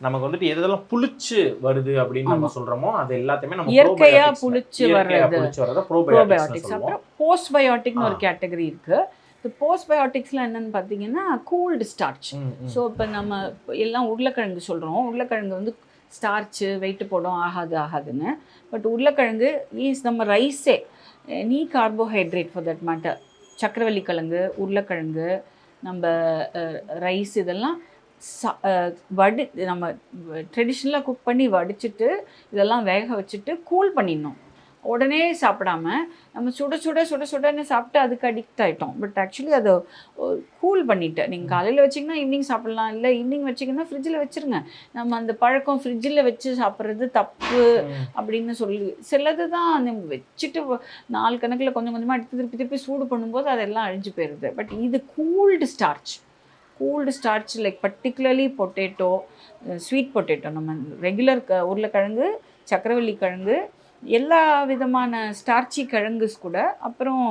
நமக்கு வந்துட்டு எதெல்லாம் புளிச்சு வருது அப்படின்னு நம்ம சொல்றோமோ அது எல்லாத்தையுமே நம்ம இயற்கையா புளிச்சு வர்றது ப்ரோபயோட்டிக்ஸ். அப்புறம் போஸ்ட்பயோட்டிக்னு ஒரு கேட்டகரி இருக்கு. இந்த போஸ்ட்பயோட்டிக்ஸ்ல என்னன்னு பார்த்தீங்கன்னா கூல்டு ஸ்டார்ச். ஸோ இப்போ நம்ம எல்லாம் உருளைக்கிழங்கு சொல்கிறோம், உருளைக்கிழங்கு வந்து ஸ்டார்ச்சு வெயிட்டு போடும், ஆகாதுன்னு. பட் உருளைக்கிழங்கு மீன்ஸ் நம்ம ரைஸே நீ கார்போஹைட்ரேட் ஃபார் தட் மேட்டர். சக்கரவள்ளி கிழங்கு, உருளைக்கிழங்கு, நம்ம ரைஸ், இதெல்லாம் நம்ம ட்ரெடிஷ்னலாக குக் பண்ணி வடிச்சிட்டு இதெல்லாம் வேக வச்சுட்டு கூல் பண்ணிடணும். உடனே சாப்பிடாம நம்ம சுடன்னு சாப்பிட்டு அதுக்கு அடிக்ட் ஆகிட்டோம். பட் ஆக்சுவலி அதை கூல் பண்ணிவிட்டு நீங்கள் காலையில் வச்சிங்கன்னா ஈவினிங் சாப்பிட்லாம், இல்லை ஈவினிங் வச்சிங்கன்னா ஃப்ரிட்ஜில் வச்சுருங்க. நம்ம அந்த பழக்கம் ஃப்ரிட்ஜில் வச்சு சாப்பிட்றது தப்பு அப்படின்னு சொல்லி சிலது தான் நம்ம வச்சுட்டு நாள் கணக்கில் கொஞ்சம் கொஞ்சமாக எடுத்து திருப்பி சூடு பண்ணும்போது அதெல்லாம் அழிஞ்சு போயிடுது. பட் இது cooled starch like particularly potato, sweet potato, நம்ம ரெகுலர் உருளைக்கிழங்கு, சக்கரவள்ளி கிழங்கு, எல்லா விதமான ஸ்டார்ச்சி கிழங்குஸ் கூட, அப்புறம்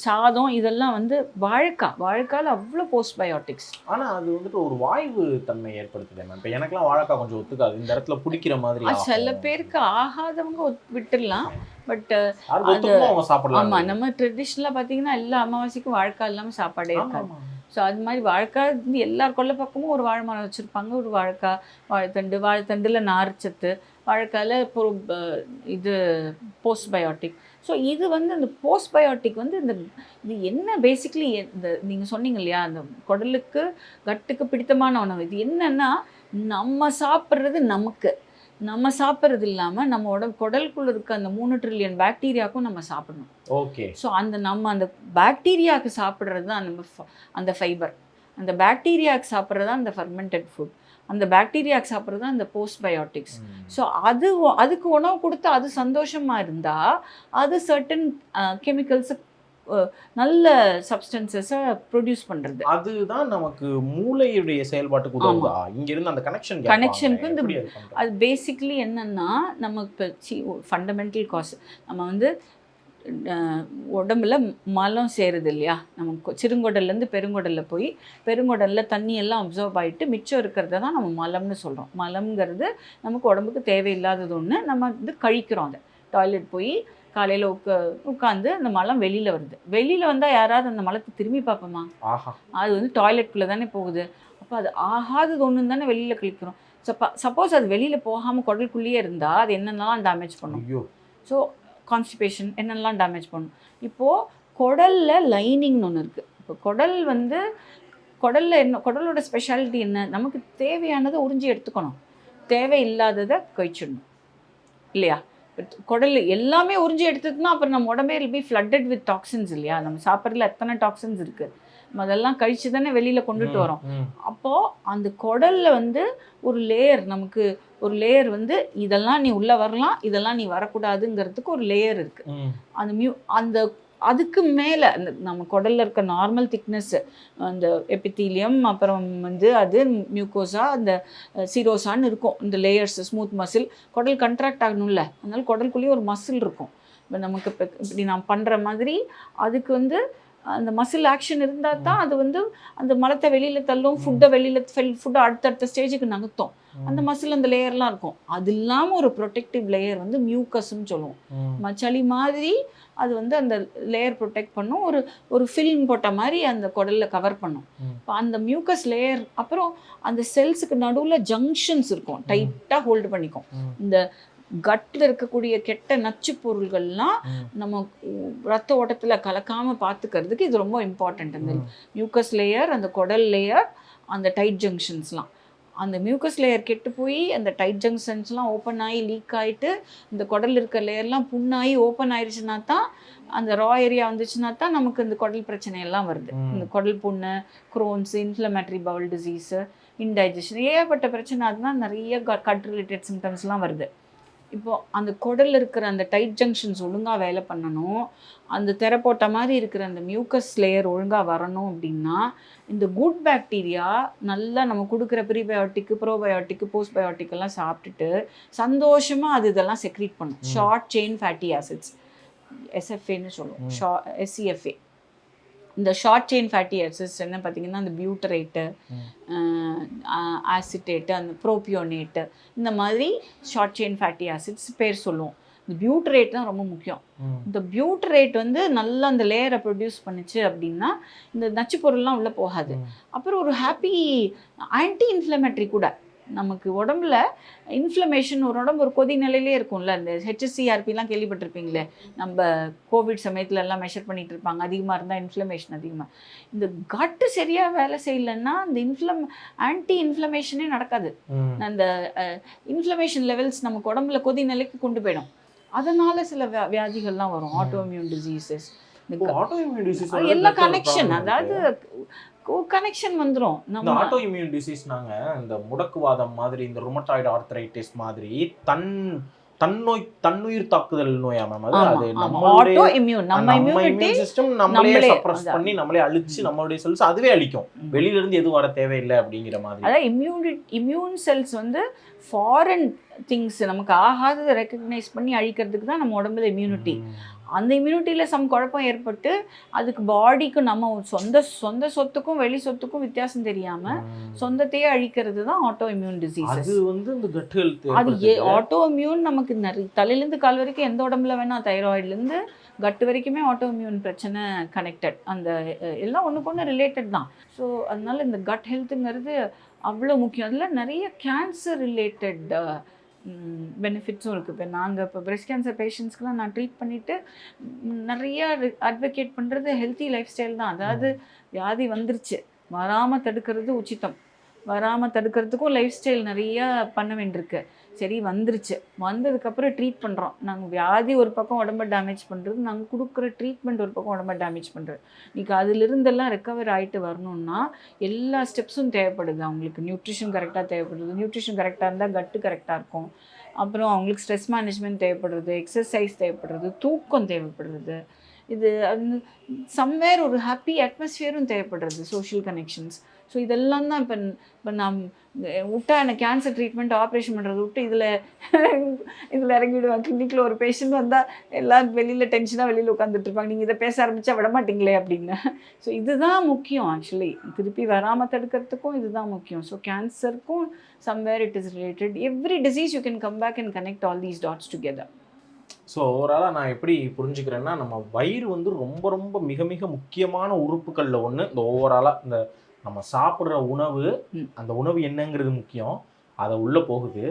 சாதம், இதெல்லாம் வந்து வாழைக்காயில் அவ்வளோ போஸ்ட்பயோட்டிக்ஸ். ஆனால் அது வந்துட்டு ஒரு வாய்வு தன்மை ஏற்படுத்துது. இப்போ எனக்குலாம் வாழைக்காய் கொஞ்சம் ஒத்துக்காது, இந்த இடத்துல பிடிக்கிற மாதிரி. சில பேருக்கு ஆகாதவங்க விட்டுடலாம், பட் சாப்பிடலாம். ஆமாம், நம்ம ட்ரெடிஷ்னலாக பார்த்தீங்கன்னா எல்லா அமாவாசைக்கும் வாழைக்காய் இல்லாமல் சாப்பாடே இருக்காது. ஸோ அது மாதிரி வாழைக்காய் வந்து எல்லார் கொல்லை பக்கமும் ஒரு வாழை மரம் வச்சுருப்பாங்க, ஒரு வாழைத்தண்டில் நார்ச்சத்து, வாழைக்காயில் இது போஸ்ட்பயோட்டிக். ஸோ இது வந்து அந்த போஸ்ட்பயோட்டிக் வந்து இது என்ன பேசிக்லி இந்த நீங்கள் சொன்னீங்க இல்லையா, அந்த குடலுக்கு கட்டுக்கு பிடித்தமான உணவு. இது என்னென்னா நம்ம சாப்பிட்றது, நம்ம சாப்பிட்றது இல்லாமல் நம்ம குடலுக்குள்ள இருக்க அந்த 3 ட்ரில்லியன் பாக்டீரியாவுக்கும் நம்ம சாப்பிடணும். ஓகே. ஸோ நம்ம அந்த பாக்டீரியாவுக்கு சாப்பிட்றது தான் அந்த ஃபைபர், அந்த பாக்டீரியாவுக்கு சாப்பிட்றது தான் அந்த ஃபர்மெண்டட் ஃபுட், அந்த பாக்டீரியாவுக்கு சாப்பிட்றது தான் அந்த போஸ்ட்பயோட்டிக்ஸ். ஸோ அதுக்கு உணவு கொடுத்து அது சந்தோஷமாக இருந்தால் அது சர்டன் கெமிக்கல்ஸை, நல்ல சப்ஸ்டன்சஸை ப்ரொடியூஸ் பண்ணுறது. அதுதான் நமக்கு மூளையுடைய செயல்பாட்டுக்கு உதவுதா? இங்கிருந்து அந்த கனெக்ஷனுக்கு இந்த அது பேசிக்லி என்னென்னா, நமக்கு ஃபண்டமெண்டல் காஸ் நம்ம வந்து உடம்புல மலம் சேருது இல்லையா, நம்ம சிறுங்குடல்லேருந்து பெருங்குடலில் போய் பெருங்குடலில் தண்ணி எல்லாம் அப்சர்வ் ஆகிட்டு மிச்சம் இருக்கிறத தான் நம்ம மலம்னு சொல்கிறோம். மலம்ங்கிறது நமக்கு உடம்புக்கு தேவையில்லாதது ஒன்று. நம்ம வந்து கழிக்கிறோம். அதை டாய்லெட் போய் காலையில் உட்காந்து அந்த மலம் வெளியில் வருது. வெளியில் வந்தால் யாராவது அந்த மலத்தை திரும்பி பார்ப்போமா? அது வந்து டாய்லெட்குள்ளே தானே போகுது. அப்போ அது ஆகாதது ஒன்று தானே வெளியில் கழிக்கிறோம். சப்போஸ் அது வெளியில் போகாமல் குடலுக்குள்ளேயே இருந்தால் அது என்னென்னலாம் டேமேஜ் பண்ணும். ஸோ கான்ஸ்டிபேஷன் என்னென்னலாம் டேமேஜ் பண்ணும். இப்போது குடலில் லைனிங்னு ஒன்று இருக்குது. இப்போ குடல் வந்து குடலோட ஸ்பெஷாலிட்டி என்ன? நமக்கு தேவையானதை உறிஞ்சி எடுத்துக்கணும், தேவையில்லாததை கழிச்சிடணும் இல்லையா? குடல் எல்லாமே உறிஞ்சி எடுத்துட்டுனா அப்புறம் நம்ம உடம்பே will be flooded with toxins இல்லையா? நம்ம சாப்பிட்றதுல எத்தனை டாக்ஸின்ஸ் இருக்குது, நம்ம அதெல்லாம் கழிச்சு தானே வெளியில் கொண்டுட்டு வரோம். அப்போது அந்த குடலில் வந்து ஒரு லேயர் வந்து இதெல்லாம் நீ உள்ளே வரலாம், இதெல்லாம் நீ வரக்கூடாதுங்கிறதுக்கு ஒரு லேயர் இருக்குது. அந்த அதுக்கு மேலே அந்த நம்ம குடலில் இருக்க நார்மல் திக்னஸ்ஸு, அந்த எபித்தீலியம், அப்புறம் வந்து அது மியூக்கோசா, அந்த சீரோசான்னு இருக்கும் இந்த லேயர்ஸ், ஸ்மூத் மசில். குடல் கண்ட்ராக்ட் ஆகணும்ல, அதனால குடலுக்குள்ளேயே ஒரு மசில் இருக்கும். இப்போ நமக்கு இப்படி நான் பண்ணுற மாதிரி அதுக்கு வந்து அந்த மசில் ஆக்ஷன் இருந்தால் தான் அது வந்து அந்த மலத்தை வெளியில் தள்ளும், ஃபுட்டை அடுத்தடுத்த ஸ்டேஜுக்கு நகர்த்தும். அந்த மசில் அந்த லேயர்லாம் இருக்கும். அது இல்லாமல் ஒரு ப்ரொடெக்டிவ் லேயர் வந்து மியூக்கஸ்ன்னு சொல்லுவோம். சளி மாதிரி அது வந்து அந்த லேயர் ப்ரொடெக்ட் பண்ணும். ஒரு ஃபில்ம் போட்ட மாதிரி அந்த குடலில் கவர் பண்ணும். இப்போ அந்த மியூக்கஸ் லேயர் அப்புறம் அந்த செல்ஸுக்கு நடுவில் ஜங்ஷன்ஸ் இருக்கும், டைட்டாக ஹோல்டு பண்ணிக்கும். இந்த கட்டில் இருக்கக்கூடிய கெட்ட நச்சு பொருள்கள்லாம் நம்ம ரத்த ஓட்டத்தில் கலக்காமல் பார்த்துக்கிறதுக்கு இது ரொம்ப இம்பார்ட்டண்ட். அந்த மியூக்கஸ் லேயர், அந்த குடல் லேயர், அந்த டைட் ஜங்ஷன்ஸ்லாம். அந்த மியூக்கஸ் லேயர் கெட்டு போய் அந்த டைட் ஜங்ஷன்ஸ்லாம் ஓப்பன் ஆகி லீக் ஆகிட்டு இந்த குடல் இருக்க லேயர்லாம் புண்ணாகி ஓப்பன் ஆயிடுச்சுன்னா தான், அந்த ரா ஏரியா வந்துச்சுன்னா தான் நமக்கு இந்த குடல் பிரச்சனையெல்லாம் வருது. இந்த குடல் புண்ணு, குரோன்ஸ், இன்ஃப்ளமேட்டரி பவுல் டிசீஸு, இன்டைஜஷன், ஏகப்பட்ட பிரச்சனை. அதுதான் நிறைய கட் ரிலேட்டட் சிம்டம்ஸ்லாம் வருது. இப்போது அந்த குடலில் இருக்கிற அந்த டைட் ஜங்ஷன்ஸ் ஒழுங்காக வேலை பண்ணணும், அந்த திரை போட்ட மாதிரி இருக்கிற அந்த மியூக்கஸ் லேயர் ஒழுங்காக வரணும் அப்படின்னா இந்த குட் பாக்டீரியா நல்லா நம்ம கொடுக்குற ப்ரீபயோட்டிக்கு, ப்ரோபயோட்டிக்கு, போஸ்ட்பயோட்டிக் எல்லாம் சாப்பிட்டுட்டு சந்தோஷமாக அது இதெல்லாம் செக்ரீட் பண்ணும். ஷார்ட் செயின் ஃபேட்டி ஆசிட்ஸ், எஸ்எஃப்ஏன்னு சொல்லுவோம், எஸ்சிஎஃப்ஏ. இந்த ஷார்ட் செயின் ஃபேட்டி ஆசிட்ஸ் என்ன பார்த்தீங்கன்னா, அந்த பியூட்டரேட்டு, ஆசிட்டேட்டு, அந்த ப்ரோபியோனேட்டு, இந்த மாதிரி ஷார்ட் செயின் ஃபேட்டி ஆசிட்ஸ் பேர் சொல்லுவோம். இந்த பியூட்டரேட் தான் ரொம்ப முக்கியம். இந்த பியூட்டரேட் வந்து நல்லா அந்த லேயரை ப்ரொடியூஸ் பண்ணிச்சு அப்படின்னா இந்த நச்சு பொருள்லாம் உள்ளே போகாது. அப்புறம் ஒரு ஹாப்பி ஆன்டி இன்ஃப்ளமேட்டரி கூட. நமக்கு உடம்புல இன்ஃப்ளமேஷன், ஒரு உடம்பு ஒரு கொதி நிலையிலே இருக்கும்ல. இந்த HSCRPலாம் கேள்விப்பட்டிருப்பீங்களே, நம்ம கோவிட் சமயத்தில் எல்லாம் மெஷர் பண்ணிகிட்டு இருப்பாங்க. அதிகமாக இருந்தால் இன்ஃப்ளமேஷன் அதிகமாக. இந்த கட்டு சரியாக வேலை செய்யலைன்னா அந்த ஆன்டி இன்ஃப்ளமேஷனே நடக்காது. அந்த இன்ஃப்ளமேஷன் லெவல்ஸ் நமக்கு உடம்புல கொதி நிலைக்கு கொண்டு போயிடும். அதனால் சில வியாதிகள்லாம் வரும், ஆட்டோஇம்யூன் டிசீசஸ். எல்லாம் கனெக்ஷன், அதாவது கனெக்ஷன் வந்துடும். நம்ம ஆட்டோ இம்யூன் டிசீஸ்னாங்க இந்த முடக்குவாதம் மாதிரி, இந்த ருமட்டாய்டு ஆர்த்ரைட்டிஸ் மாதிரி தன்னுயிர் தாக்குதல் நோயா மேம்? அது ஆட்டோ இம்யூன், நம்ம இம்யூன் சிஸ்டம் நம்மளே சப்ரஸ் பண்ணி நம்மளே அழிச்சு நம்மளுடைய செல்ஸ் அதுவே அழிக்கும், வெளியில இருந்து எதுவும் வர தேவையில்லை அப்படிங்கிற மாதிரி. அதாவது இம்யூன் செல்ஸ் வந்து ஃபாரின் திங்ஸ் நமக்கு ஆகாததை ரெக்கக்னைஸ் பண்ணி அழிக்கிறதுக்கு தான் நம்ம உடம்புல இம்யூனிட்டி. அந்த இம்யூனிட்டியில் சம் குழப்பம் ஏற்பட்டு அதுக்கு பாடிக்கும் நம்ம சொந்த சொத்துக்கும் வெளி சொத்துக்கும் வித்தியாசம் தெரியாமல் சொந்தத்தையே அழிக்கிறது தான் ஆட்டோ இம்யூன் டிசீஸ். அது வந்து இந்த கட் ஹெல்த், அது ஆட்டோ இம்யூன் நமக்கு நிறைய தலையிலேருந்து கால் வரைக்கும் எந்த உடம்புல வேணால், தைராய்டுலேருந்து கட்டு வரைக்குமே ஆட்டோ இம்யூன் பிரச்சனை கனெக்டட். அந்த எல்லாம் ஒன்றுக்கு ஒன்று ரிலேட்டட் தான். ஸோ அதனால இந்த கட் ஹெல்த்துங்கிறது அவ்வளோ முக்கியம். அதில் நிறைய கேன்சர் ரிலேட்டட் பெனிஃபிட்ஸும் இருக்குது. இப்போ பிரெஸ்ட் கேன்சர் பேஷண்ட்ஸ்க்கெலாம் நான் ட்ரீட் பண்ணிவிட்டு நிறையா அட்வொகேட் பண்ணுறது ஹெல்த்தி லைஃப் ஸ்டைல் தான். அதாவது வியாதி வந்துருச்சு, வராமல் தடுக்கிறது உச்சிதம். வராமல் தடுக்கிறதுக்கும் லைஃப் ஸ்டைல் நிறையா பண்ண வேண்டியிருக்கு. சரி, வந்துருச்சு, வந்ததுக்கப்புறம் ட்ரீட் பண்ணுறோம். நாங்கள் வியாதி ஒரு பக்கம் உடம்பை டேமேஜ் பண்ணுறது, நாங்கள் கொடுக்குற ட்ரீட்மெண்ட் ஒரு பக்கம் உடம்பை டேமேஜ் பண்ணுறது. இன்றைக்கி அதிலிருந்தெல்லாம் ரெக்கவர் ஆகிட்டு வரணுன்னா எல்லா ஸ்டெப்ஸும் தேவைப்படுது. அவங்களுக்கு நியூட்ரிஷன் கரெக்டாக தேவைப்படுது. நியூட்ரிஷன் கரெக்டாக இருந்தால் கட்டு கரெக்டாக இருக்கும். அப்புறம் அவங்களுக்கு ஸ்ட்ரெஸ் மேனேஜ்மெண்ட் தேவைப்படுறது, எக்ஸசைஸ் தேவைப்படுறது, தூக்கம் தேவைப்படுறது. இது சம்வேர் ஒரு ஹாப்பி அட்மாஸ்ஃபியரும் தேவைப்படுறது, சோஷியல் கனெக்ஷன்ஸ். ஸோ இதெல்லாம் தான் இப்போ நான் விட்டா எனக்கு கேன்சர் ட்ரீட்மெண்ட் ஆப்ரேஷன் பண்ணுறது விட்டு இதில் இறங்கிவிடுவேன். கிளினிக்கில் ஒரு பேஷண்ட் வந்தால் எல்லோரும் வெளியில் டென்ஷனாக வெளியில் உட்காந்துட்டு இருப்பாங்க, நீங்கள் இதை பேச ஆரம்பித்தா விட மாட்டீங்களே அப்படின்னு. ஸோ இதுதான் முக்கியம். ஆக்சுவலி திருப்பி வராமல் தடுக்கிறதுக்கும் இதுதான் முக்கியம். ஸோ கேன்சருக்கும் somewhere it is related. Every disease you can come back and connect all these dots together. So ஓவராலாக நான் எப்படி புரிஞ்சுக்கிறேன்னா, நம்ம வயிறு வந்து ரொம்ப ரொம்ப மிக மிக முக்கியமான உறுப்புகளில் ஒன்று. இந்த ஓவராலாக இந்த நம்ம சாப்பிட்ற உணவு, அந்த உணவு என்னங்கிறது முக்கியம். அதை உள்ளே போகுது,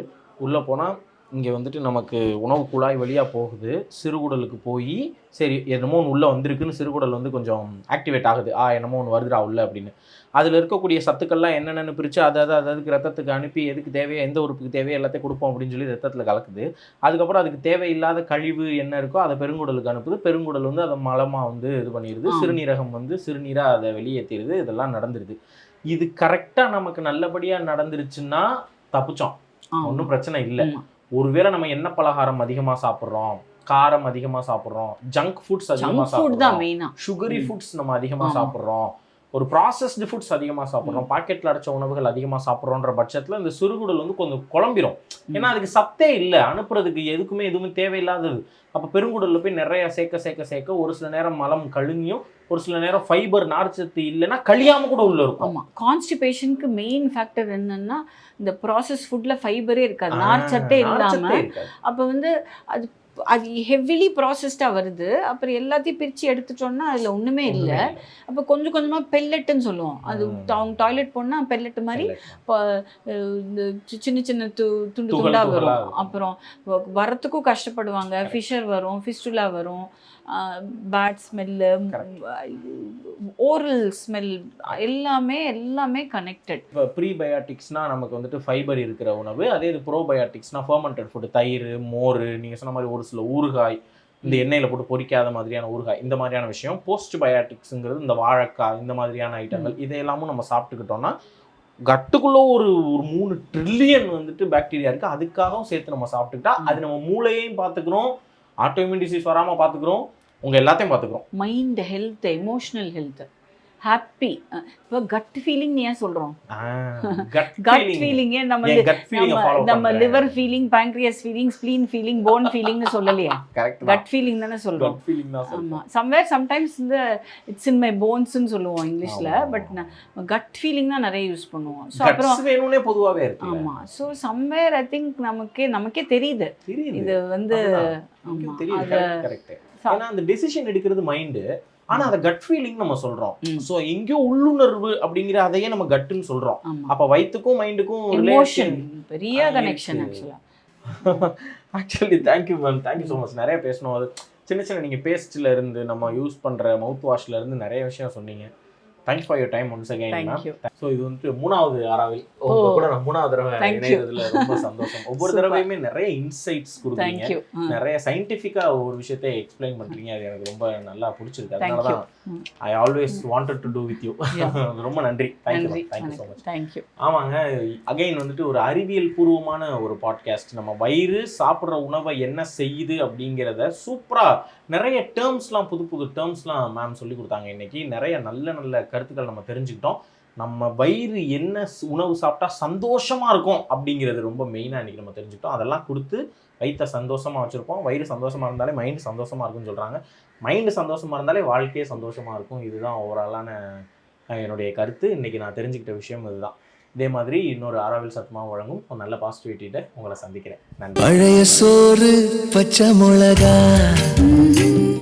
உள்ளே போனால் இங்கே வந்துட்டு நமக்கு உணவு குழாய் வழியாக போகுது, சிறுகுடலுக்கு போய் சரி என்னமோ ஒன்று உள்ளே வந்திருக்குன்னு சிறுகுடல் வந்து கொஞ்சம் ஆக்டிவேட் ஆகுது. என்னமோ ஒன்று வருதுடா உள்ள அப்படின்னு. அதில் இருக்கக்கூடிய சத்துக்கள்லாம் என்னென்னு பிரித்து அதுக்கு ரத்தத்துக்கு அனுப்பி எதுக்கு தேவையோ எந்த உறுப்புக்கு தேவையோ எல்லாத்தையும் கொடுப்போம் அப்படின்னு சொல்லி ரத்தத்தில் கலக்குது. அதுக்கப்புறம் அதுக்கு தேவையில்லாத கழிவு என்ன இருக்கோ அதை பெருங்குடலுக்கு அனுப்புது. பெருங்குடல் வந்து அதை மலமாக வந்து இது பண்ணிடுது. சிறுநீரகம் வந்து சிறுநீராக அதை வெளியேற்றிடுது. இதெல்லாம் நடந்துருது. இது கரெக்டாக நமக்கு நல்லபடியாக நடந்துருச்சுன்னா தப்பிச்சோம், ஒன்றும் பிரச்சனை இல்லை. ஒருவேளை நம்ம எண்ணெய் பலகாரம் அதிகமாக சாப்பிட்றோம், காரம் அதிகமாக சாப்பிட்றோம், ஜங்க் ஃபுட்ஸ் அதிகமாக சாப்பிட்றோம், சுகரி ஃபுட்ஸ் நம்ம அதிகமாக சாப்பிட்றோம், ஒரு ப்ராசஸ்டு ஃபுட்ஸ் அதிகமாக சாப்பிட்றோம், பாக்கெட்டில் அடைச்ச உணவுகள் அதிகமாக சாப்பிட்றோன்ற பட்சத்தில் இந்த சிறுகுடல் வந்து கொஞ்சம் குழம்பிடும். ஏன்னா அதுக்கு சத்தே இல்லை, அனுப்புறதுக்கு எதுவுமே தேவையில்லாதது. அப்போ பெருங்குடலில் போய் நிறைய சேர்க்க ஒரு சில நேரம் மலம் கழுங்கியும், ஒரு சில நேரம் ஃபைபர் நார்ச்சத்து இல்லைன்னா கழியாமல் கூட உள்ள இருக்கும். ஆமாம், கான்ஸ்டிபேஷனுக்கு மெயின் ஃபேக்டர் என்னன்னா இந்த ப்ராசஸ் ஃபுட்டில் ஃபைபரே இருக்காது, நார்ச்சத்தே இல்லாமல். அப்போ வந்து அது ஹெவிலி ப்ராசஸ்டாக வருது. அப்புறம் எல்லாத்தையும் பிரித்து எடுத்துட்டோம்னா அதில் ஒன்றுமே இல்லை. அப்போ கொஞ்சம் கொஞ்சமாக பெல்லட்டுன்னு சொல்லுவோம். அது அவங்க டாய்லெட் போனால் பெல்லட்டு மாதிரி இப்போ இந்த சின்ன சின்ன துண்டு துண்டாக வரும். அப்புறம் வரத்துக்கும் கஷ்டப்படுவாங்க. ஃபிஷர் வரும், ஃபிஸ்டுலா வரும், பேட் ஸ்மெல்லு, ஓரல் ஸ்மெல், எல்லாமே கனெக்டட். இப்போ ப்ரீபயாட்டிக்ஸ்னால் நமக்கு வந்துட்டு ஃபைபர் இருக்கிற உணவு. அதே இது ப்ரோபயாட்டிக்ஸ்னால் ஃபர்மெண்டட் ஃபுட்டு, தயிர், மோர், நீங்கள் சொன்ன மாதிரி ஒரு சில ஊறுகாய், இந்த எண்ணெயில் போட்டு பொரிக்காத மாதிரியான ஊறுகாய், இந்த மாதிரியான விஷயம். போஸ்ட் பயாட்டிக்ஸுங்கிறது இந்த வாழைக்காய், இந்த மாதிரியான ஐட்டங்கள், இதையெல்லாமும் நம்ம சாப்பிட்டுக்கிட்டோம்னா கட்டுக்குள்ளே ஒரு 3 ட்ரில்லியன் வந்துட்டு பாக்டீரியா இருக்குது. அதுக்காகவும் சேர்த்து நம்ம சாப்பிட்டுக்கிட்டா அது நம்ம மூளையையும் பார்த்துக்கிறோம், ஆட்டோஇம்யூன் டிசீஸ் வராமல் பார்த்துக்கிறோம், உங்கள் எல்லாத்தையும் பார்த்துக்கிறோம். Mind health, emotional health, happy. இப்போ கட் ஃபீலிங் ஏன் சொல்கிறோம்? கட் ஃபீலிங்கே நம்ம liver feeling, pancreas feeling, spleen feeling, bone ஃபீலிங்னு சொல்லலையே, கட் ஃபீலிங் தானே சொல்கிறோம். ஆமாம், சம்வேர் சம்டைம்ஸ் இந்த இட்ஸ் இன் மை போன்ஸ்ன்னு சொல்லுவோம் இங்கிலீஷில். பட் கட் ஃபீலிங் தான் நிறைய யூஸ் பண்ணுவோம். ஸோ அப்புறம் பொதுவாகவே இருக்கு. ஆமாம், ஸோ சம்வேர் ஐ திங்க் நமக்கே தெரியுது இது வந்து. ஏன்னா அந்த டெசிஷன் எடுக்கிறது மைண்டு, ஆனா அதை கட் ஃபீலிங் நம்ம சொல்றோம். சோ எங்கயோ உள்ளுணர்வு அப்படிங்கிற அதையே நம்ம கட்டுன்னு சொல்றோம். அப்ப வயித்துக்கும் மைண்டுக்கும் எமோஷன் பெரிய connection. Actually thank you ma'am, thank you so much. நிறைய பேசணும். அது சின்ன நீங்க பேஸ்ட்ல இருந்து நம்ம யூஸ் பண்ற மவுத் வாஷ்ல இருந்து நிறைய விஷயம் சொன்னீங்க. Thanks for your time once again ma'am. So இது வந்துட்டு 3வது ஆராவில் உங்க கூட நான் 3வது தடவை இணையதுல ரொம்ப சந்தோஷம். ஒவ்வொரு தடவையுமே நிறைய இன்சைட்ஸ் கொடுக்குறீங்க, நிறைய சயின்டிஃபிக்கா ஒரு விஷயத்தை எக்ஸ்பிளைன் பண்றீங்க. அது எனக்கு ரொம்ப நல்லா பிடிச்சிருக்கு. அதனால தான் I always wanted to do with you. ரொம்ப நன்றி. Thank you so much. தேங்க்யூ. ஆமாங்க, அகைன் வந்துட்டு ஒரு அறிவியல் பூர்வமான ஒரு பாட்காஸ்ட். நம்ம வயிறு சாப்பிட்ற உணவை என்ன செய்யுது அப்படிங்கிறத சூப்பரா நிறைய டேர்ம்ஸ்லாம், புது டேர்ம்ஸ்லாம் மேம் சொல்லி கொடுத்தாங்க. இன்னைக்கு நிறைய நல்ல கருத்துக்கள் நம்ம தெரிஞ்சுக்கிட்டோம். நம்ம வயிறு என்ன உணவு சாப்பிட்டா சந்தோஷமா இருக்கும் அப்படிங்கிறது ரொம்ப மெயினாக இன்னைக்கு நம்ம தெரிஞ்சுக்கிட்டோம். அதெல்லாம் கொடுத்து வயிற்றை சந்தோஷமா வச்சுருப்போம். வயிறு சந்தோஷமா இருந்தாலே மைண்டு சந்தோஷமா இருக்குன்னு சொல்கிறாங்க. மைண்டு சந்தோஷமா இருந்தாலே வாழ்க்கையே சந்தோஷமா இருக்கும். இதுதான் ஓவராலான என்னுடைய கருத்து. இன்னைக்கு நான் தெரிஞ்சுக்கிட்ட விஷயம் இதுதான். இதே மாதிரி இன்னொரு ஆராவில் சத்தமாக வழங்கும் ஒரு நல்ல பாசிட்டிவிட்டியிட்ட உங்களை சந்திக்கிறேன். நன்றி. பழைய சோறு பச்சை மிளகா.